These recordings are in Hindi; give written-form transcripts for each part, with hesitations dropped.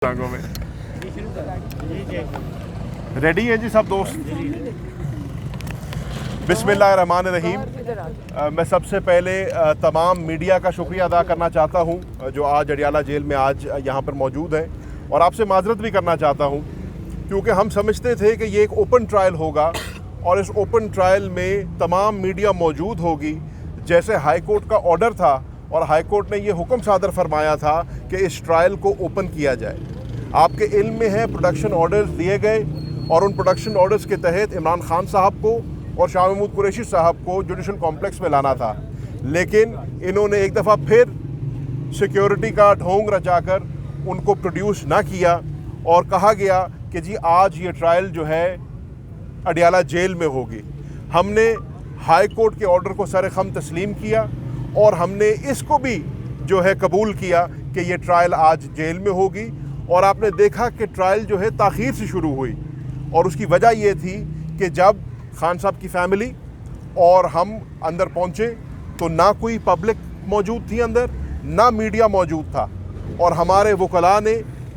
रंगों में रेडी हैं जी सब दोस्त। बिस्मिल्लाहिर्रहमानिर्रहीम। मैं सबसे पहले तमाम मीडिया का शुक्रिया अदा करना चाहता हूं जो आज अडियाला जेल में आज यहां पर मौजूद है, और आपसे माजरत भी करना चाहता हूं क्योंकि हम समझते थे कि ये एक ओपन ट्रायल होगा और इस ओपन ट्रायल में तमाम मीडिया मौजूद होगी। जैसे हाई कोर्ट का ऑर्डर था और हाई कोर्ट ने ये हुक्म सादर फरमाया था कि इस ट्रायल को ओपन किया जाए। आपके इल्म में है प्रोडक्शन ऑर्डर्स दिए गए और उन प्रोडक्शन ऑर्डर्स के तहत इमरान खान साहब को और शाह महमूद कुरैशी साहब को जुडिशल कॉम्प्लेक्स में लाना था, लेकिन इन्होंने एक दफ़ा फिर सिक्योरिटी का ढोंग रचाकर उनको प्रोड्यूस ना किया और कहा गया कि जी आज ये ट्रायल जो है अडियाला जेल में होगी। हमने हाई कोर्ट के ऑर्डर को सर-ए-खम तस्लीम किया और हमने इसको भी जो है कबूल किया कि ये ट्रायल आज जेल में होगी। और आपने देखा कि ट्रायल जो है ताख़ीर से शुरू हुई और उसकी वजह ये थी कि जब खान साहब की फैमिली और हम अंदर पहुँचे तो ना कोई पब्लिक मौजूद थी अंदर, ना मीडिया मौजूद था, और हमारे वकला ने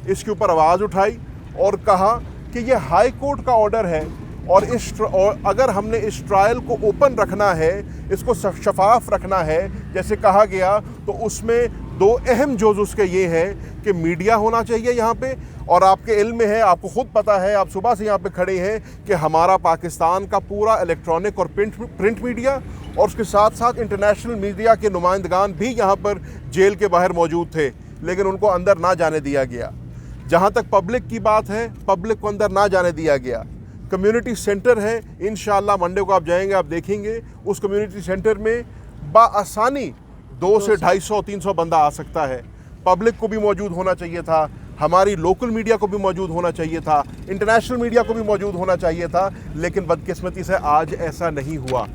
इसके ऊपर आवाज़ उठाई और कहा कि ये हाई कोर्ट का ऑर्डर है और अगर हमने इस ट्रायल को ओपन रखना है, इसको शफाफ रखना है जैसे कहा गया, तो उसमें दो अहम जोज उसके ये हैं कि मीडिया होना चाहिए यहाँ पे। और आपके इल्म में है, आपको ख़ुद पता है, आप सुबह से यहाँ पे खड़े हैं कि हमारा पाकिस्तान का पूरा इलेक्ट्रॉनिक और प्रिंट मीडिया और उसके साथ साथ इंटरनेशनल मीडिया के नुमाइंदगान भी यहाँ पर जेल के बाहर मौजूद थे, लेकिन उनको अंदर ना जाने दिया गया। जहाँ तक पब्लिक की बात है, पब्लिक को अंदर ना जाने दिया गया। कम्युनिटी सेंटर है, इंशाअल्लाह मंडे को आप जाएंगे, आप देखेंगे उस कम्युनिटी सेंटर में बाआसानी 200 से 250-300 बंदा आ सकता है। पब्लिक को भी मौजूद होना चाहिए था, हमारी लोकल मीडिया को भी मौजूद होना चाहिए था, इंटरनेशनल मीडिया को भी मौजूद होना चाहिए था, लेकिन बदकिस्मती से आज ऐसा नहीं हुआ।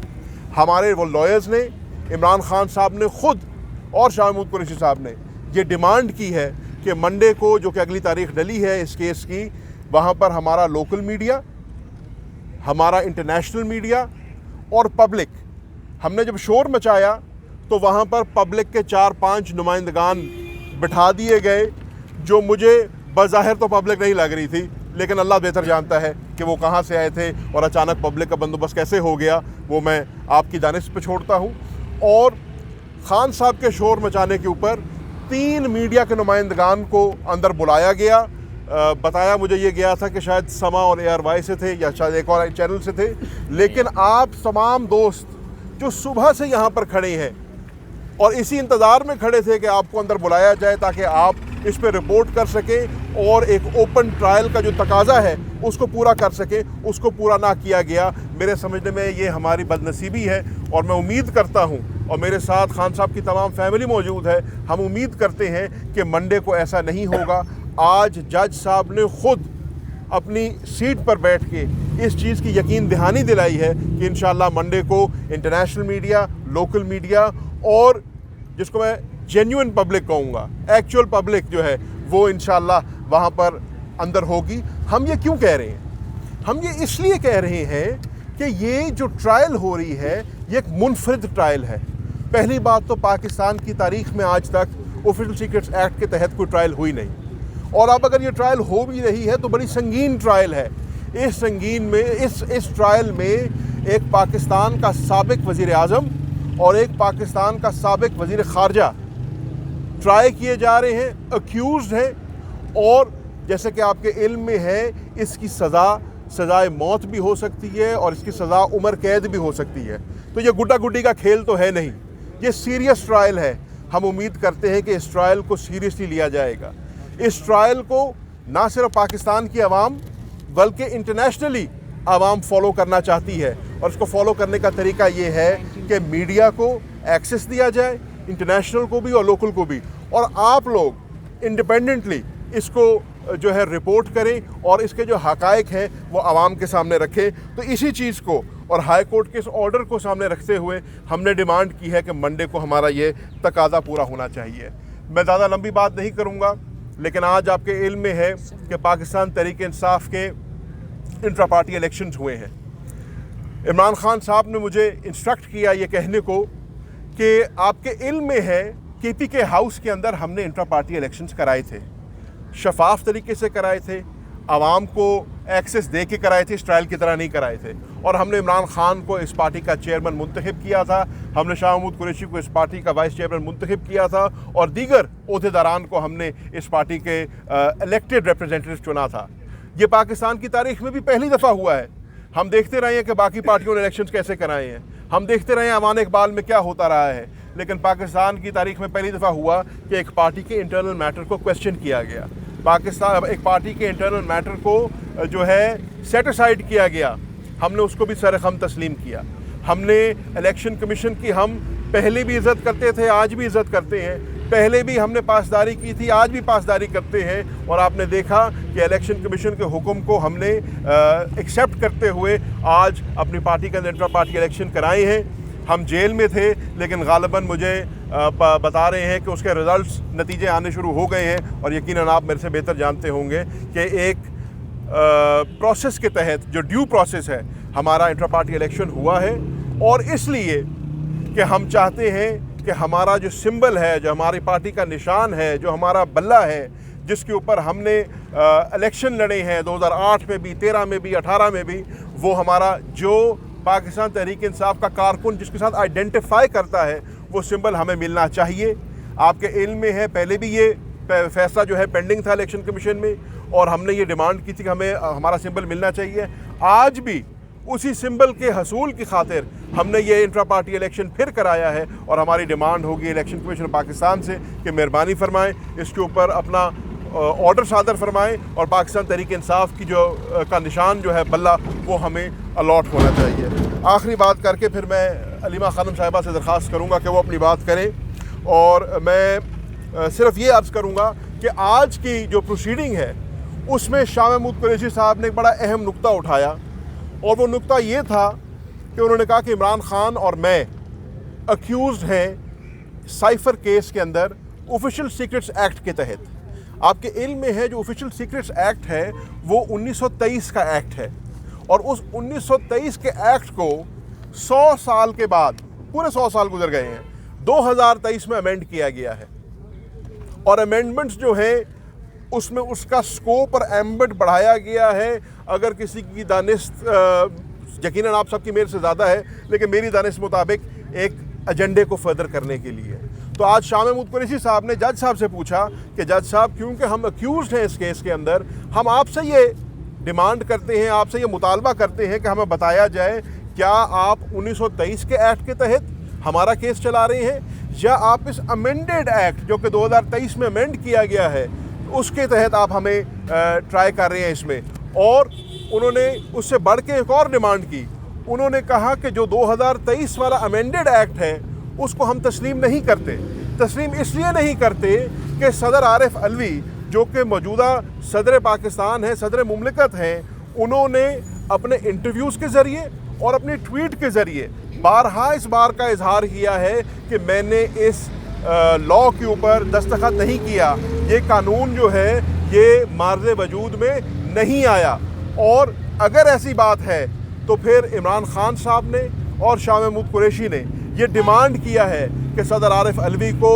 हमारे वो लॉयर्स ने, इमरान खान साहब ने ख़ुद और शाह महमूद कुरैशी साहब ने ये डिमांड की है कि मंडे को, जो कि अगली तारीख डली है इस केस की, वहाँ पर हमारा लोकल मीडिया, हमारा इंटरनेशनल मीडिया और पब्लिक, हमने जब शोर मचाया तो वहाँ पर पब्लिक के 4-5 नुमाइंदगान बिठा दिए गए, जो मुझे बज़ाहिर तो पब्लिक नहीं लग रही थी, लेकिन अल्लाह बेहतर जानता है कि वो कहाँ से आए थे और अचानक पब्लिक का बंदोबस्त कैसे हो गया, वो मैं आपकी दानिश पे छोड़ता हूँ। और खान साहब के शोर मचाने के ऊपर 3 मीडिया के नुमाइंदगान को अंदर बुलाया गया। बताया मुझे ये गया था कि शायद समा और ARY से थे या शायद एक और चैनल से थे, लेकिन आप तमाम दोस्त जो सुबह से यहाँ पर खड़े हैं और इसी इंतज़ार में खड़े थे कि आपको अंदर बुलाया जाए ताकि आप इस पर रिपोर्ट कर सकें और एक ओपन ट्रायल का जो तकाजा है उसको पूरा कर सकें, उसको पूरा ना किया गया। मेरे समझने में ये हमारी बदनसीबी है और मैं उम्मीद करता हूँ, और मेरे साथ खान साहब की तमाम फैमिली मौजूद है, हम उम्मीद करते हैं कि मंडे को ऐसा नहीं होगा। आज जज साहब ने ख़ुद अपनी सीट पर बैठ के इस चीज़ की यकीन दहानी दिलाई है कि इंशाअल्लाह मंडे को इंटरनेशनल मीडिया, लोकल मीडिया और जिसको मैं जेन्युइन पब्लिक कहूँगा, एक्चुअल पब्लिक जो है, वो इंशाअल्लाह वहाँ पर अंदर होगी। हम ये क्यों कह रहे हैं? हम ये इसलिए कह रहे हैं कि ये जो ट्रायल हो रही है ये एक मुनफरिद ट्रायल है। पहली बात तो पाकिस्तान की तारीख़ में आज तक ऑफिशियल सीक्रेट्स एक्ट के तहत कोई ट्रायल हुई नहीं, और अब अगर ये ट्रायल हो भी रही है तो बड़ी संगीन ट्रायल है। इस संगीन में इस ट्रायल में एक पाकिस्तान का साबिक वज़ीर आज़म और एक पाकिस्तान का साबिक वज़ीर ख़ारजा ट्राई किए जा रहे हैं, अक्यूज़ हैं, और जैसे कि आपके इल्म में है इसकी सज़ाए मौत भी हो सकती है और इसकी सज़ा उम्र कैद भी हो सकती है। तो ये गुड्डा गुड्डी का खेल तो है नहीं, ये सीरियस ट्रायल है। हम उम्मीद करते हैं कि इस ट्रायल को सीरियसली लिया जाएगा। इस ट्रायल को ना सिर्फ पाकिस्तान की आवाम बल्कि इंटरनेशनली आवाम फॉलो करना चाहती है, और इसको फॉलो करने का तरीका ये है कि मीडिया को एक्सेस दिया जाए, इंटरनेशनल को भी और लोकल को भी, और आप लोग इंडिपेंडेंटली इसको जो है रिपोर्ट करें और इसके जो हक़ाइक़ हैं वो आवाम के सामने रखें। तो इसी चीज़ को और हाई कोर्ट के इस ऑर्डर को सामने रखते हुए हमने डिमांड की है कि मंडे को हमारा ये तकाज़ा पूरा होना चाहिए। मैं ज़्यादा लंबी बात नहीं करूँगा, लेकिन आज आपके इल्म में है कि पाकिस्तान तहरीक इंसाफ के इंट्रा पार्टी इलेक्शंस हुए हैं। इमरान खान साहब ने मुझे इंस्ट्रक्ट किया ये कहने को कि आपके इल्म में है KPK हाउस के अंदर हमने इंट्रा पार्टी इलेक्शंस कराए थे शफाफ तरीके से कराए थे, आवाम को एक्सेस दे के कराए थे, इस ट्रायल की तरह नहीं कराए थे। और हमने इमरान खान को इस पार्टी का चेयरमैन मुंतखब किया था, हमने शाह महमूद कुरैशी को इस पार्टी का वाइस चेयरमैन मुंतखब किया था, और दीगर ओहदेदारान को हमने इस पार्टी के इलेक्टेड रिप्रेजेंटेटिव चुना था। ये पाकिस्तान की तारीख में भी पहली दफ़ा हुआ है। हम देखते रहे हैं कि बाकी पार्टियों ने इलेक्शंस कैसे कराए हैं, हम देखते रहे हैं अवान इकबाल में क्या होता रहा है, लेकिन पाकिस्तान की तारीख में पहली दफ़ा हुआ कि एक पार्टी के इंटरनल मैटर को क्वेश्चन किया गया। पाकिस्तान एक पार्टी के इंटरनल मैटर को जो है सेट असाइड किया गया, हमने उसको भी सरखम तस्लीम किया। हमने इलेक्शन कमीशन की हम पहले भी इज़्ज़त करते थे, आज भी इज़्ज़त करते हैं, पहले भी हमने पासदारी की थी, आज भी पासदारी करते हैं। और आपने देखा कि इलेक्शन कमीशन के हुक्म को हमने एक्सेप्ट करते हुए आज अपनी पार्टी के अंदर इंट्रा पार्टी इलेक्शन कराए हैं। हम जेल में थे, लेकिन गालिबन मुझे बता रहे हैं कि उसके रिज़ल्ट्स नतीजे आने शुरू हो गए हैं, और यकीनन आप मेरे से बेहतर जानते होंगे कि एक प्रोसेस के तहत जो ड्यू प्रोसेस है हमारा इंट्रा पार्टी इलेक्शन हुआ है। और इसलिए कि हम चाहते हैं कि हमारा जो सिंबल है, जो हमारी पार्टी का निशान है, जो हमारा बल्ला है, जिसके ऊपर हमने इलेक्शन लड़े हैं 2008 में भी, 13 में भी, 18 में भी, वो हमारा जो पाकिस्तान तहरीक इंसाफ का कारकुन जिसके साथ आइडेंटिफाई करता है, वो सिंबल हमें मिलना चाहिए। आपके इल्म में है, पहले भी ये फैसला जो है पेंडिंग था इलेक्शन कमीशन में, और हमने ये डिमांड की थी कि हमें हमारा सिंबल मिलना चाहिए। आज भी उसी सिंबल के हसूल की खातिर हमने ये इंट्रा पार्टी इलेक्शन फिर कराया है, और हमारी डिमांड होगी इलेक्शन कमीशन पाकिस्तान से कि मेहरबानी फरमाएं, इसके ऊपर अपना ऑर्डर सादर फरमाएं, और पाकिस्तान तहरीक इंसाफ की जो का निशान जो है बल्ला, वो हमें अलॉट होना चाहिए। आखिरी बात करके फिर मैं अलीमा खानम साहिबा से दरख्वास्त करूँगा कि वो अपनी बात करें, और मैं सिर्फ ये अर्ज़ करूँगा कि आज की जो प्रोसीडिंग है उसमें शाह महमूद कुरैशी साहब ने एक बड़ा अहम नुक्ता उठाया, और वो नुक्ता ये था कि उन्होंने कहा कि इमरान खान और मैं अक्यूज़ हैं साइफ़र केस के अंदर ऑफिशियल सीक्रेट्स एक्ट के तहत। आपके इल्म में है जो ऑफिशियल सीक्रेट्स एक्ट है वो 1923 का एक्ट है, और उस 1923 के एक्ट को 100 साल के बाद, पूरे 100 साल गुजर गए हैं, 2023 में अमेंड किया गया है। और अमेंडमेंट्स जो है उसमें उसका स्कोप और एम्बिट बढ़ाया गया है। अगर किसी की दानिश यकीनन आप सबकी मेरे से ज़्यादा है, लेकिन मेरी दानिश मुताबिक एक एजेंडे को फर्दर करने के लिए। तो आज शाह महमूद कुरैशी साहब ने जज साहब से पूछा कि जज साहब, क्योंकि हम अक्यूज़ड हैं इस केस के अंदर, हम आपसे ये डिमांड करते हैं, आपसे ये मुतालबा करते हैं कि हमें बताया जाए क्या आप 1923 के एक्ट के तहत हमारा केस चला रहे हैं, या आप इस अमेंडेड एक्ट जो कि 2023 में अमेंड किया गया है उसके तहत आप हमें ट्राई कर रहे हैं इसमें। और उन्होंने उससे बढ़ के एक और डिमांड की, उन्होंने कहा कि जो 2023 वाला अमेंडेड एक्ट है उसको हम तस्लीम नहीं करते। तस्लीम इसलिए नहीं करते कि सदर आरिफ अलवी जो कि मौजूदा सदर पाकिस्तान है, सदर मुमलिकत हैं, उन्होंने अपने इंटरव्यूज़ के ज़रिए और अपने ट्वीट के ज़रिए बारहा इस बार का इजहार किया है कि मैंने इस लॉ के ऊपर दस्तखत नहीं किया, ये कानून जो है ये मार्ज़ वजूद में नहीं आया। और अगर ऐसी बात है तो फिर इमरान खान साहब ने और शाह महमूद कुरैशी ने ये डिमांड किया है कि सदर आरिफ अलवी को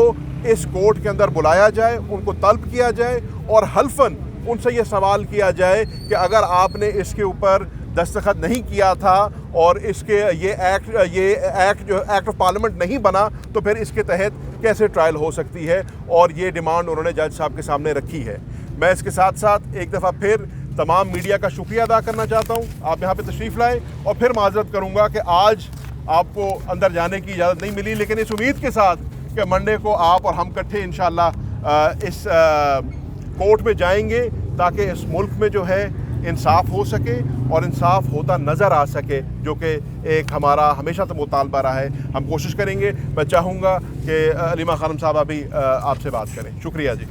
इस कोर्ट के अंदर बुलाया जाए, उनको तलब किया जाए, और हल्फन उनसे ये सवाल किया जाए कि अगर आपने इसके ऊपर दस्तखत नहीं किया था और इसके ये एक्ट जो एक्ट ऑफ पार्लियामेंट नहीं बना, तो फिर इसके तहत कैसे ट्रायल हो सकती है। और ये डिमांड उन्होंने जज साहब के सामने रखी है। मैं इसके साथ साथ एक दफ़ा फिर तमाम मीडिया का शुक्रिया अदा करना चाहता हूँ, आप यहाँ पे तशरीफ़ लाए, और फिर माजरत करूँगा कि आज आपको अंदर जाने की इजाज़त नहीं मिली, लेकिन इस उम्मीद के साथ कि मंडे को आप और हम इकट्ठे इंशाअल्लाह इस कोर्ट में जाएंगे ताकि इस मुल्क में जो है इंसाफ हो सके और इंसाफ होता नज़र आ सके, जो कि एक हमारा हमेशा तो मुतालबा रहा है। हम कोशिश करेंगे। मैं चाहूँगा कि अलीमा खानम साहबा भी आपसे बात करें। शुक्रिया जी।